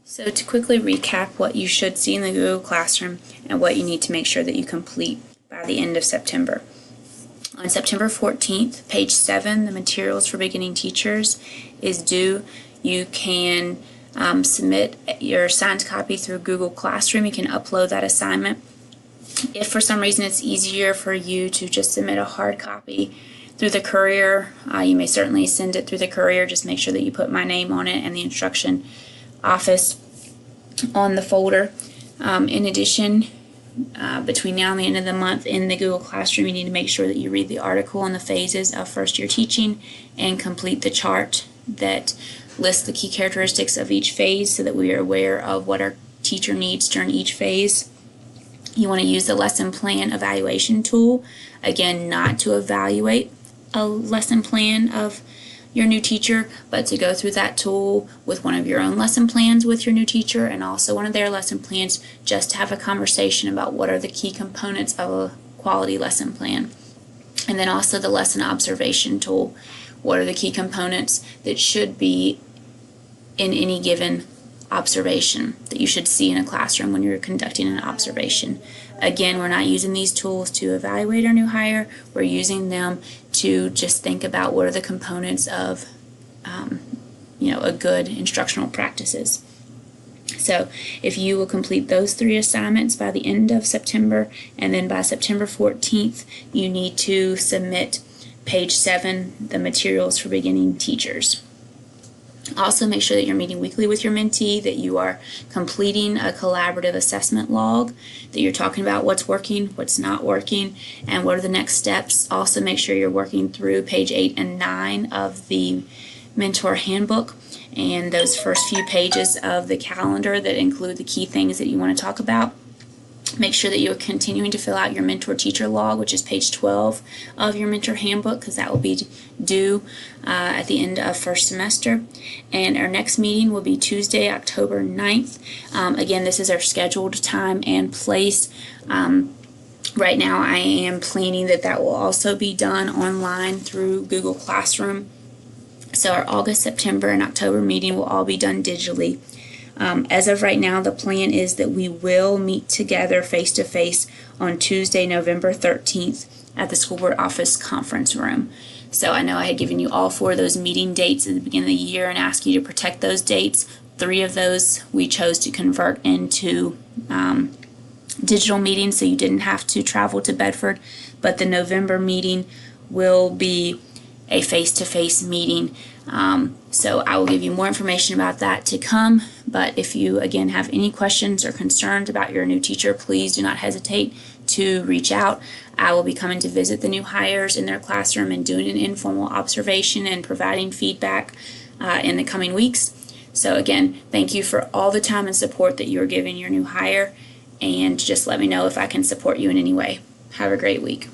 So to quickly recap what you should see in the Google Classroom and what you need to make sure that you complete by the end of September. On September 14th, page 7, the materials for beginning teachers is due. You can submit your signed copy through Google Classroom. You can upload that assignment. If for some reason it's easier for you to just submit a hard copy through the courier, you may certainly send it through the courier. Just make sure that you put my name on it and the instruction office on the folder. In addition, between now and the end of the month in the Google Classroom, you need to make sure that you read the article on the phases of first year teaching and complete the chart that lists the key characteristics of each phase so that we are aware of what our teacher needs during each phase. You want to use the lesson plan evaluation tool, again, not to evaluate a lesson plan of your new teacher, but to go through that tool with one of your own lesson plans with your new teacher and also one of their lesson plans, just to have a conversation about what are the key components of a quality lesson plan. And then also the lesson observation tool. What are the key components that should be in any given observation that you should see in a classroom when you're conducting an observation? Again, we're not using these tools to evaluate our new hire. We're using them to just think about what are the components of a good instructional practices. So if you will complete those 3 assignments by the end of September, and then by September 14th, you need to submit page 7, the materials for beginning teachers. Also, make sure that you're meeting weekly with your mentee, that you are completing a collaborative assessment log, that you're talking about what's working, what's not working, and what are the next steps. Also, make sure you're working through page 8 and 9 of the Mentor Handbook and those first few pages of the calendar that include the key things that you want to talk about. Make sure that you're continuing to fill out your mentor teacher log, which is page 12 of your mentor handbook, because that will be due at the end of first semester. And our next meeting will be Tuesday, October 9th. Again, this is our scheduled time and place. Right now I am planning that will also be done online through Google Classroom. So our August, September, and October meeting will all be done digitally. As of right now, the plan is that we will meet together face-to-face on Tuesday, November 13th at the school board office conference room. So I know I had given you all 4 of those meeting dates at the beginning of the year and asked you to protect those dates. 3 of those we chose to convert into digital meetings, so you didn't have to travel to Bedford. But the November meeting will be a face-to-face meeting. So I will give you more information about that to come. But if you, again, have any questions or concerns about your new teacher, please do not hesitate to reach out. I will be coming to visit the new hires in their classroom and doing an informal observation and providing feedback in the coming weeks. So again, thank you for all the time and support that you're giving your new hire, and just let me know if I can support you in any way. Have a great week.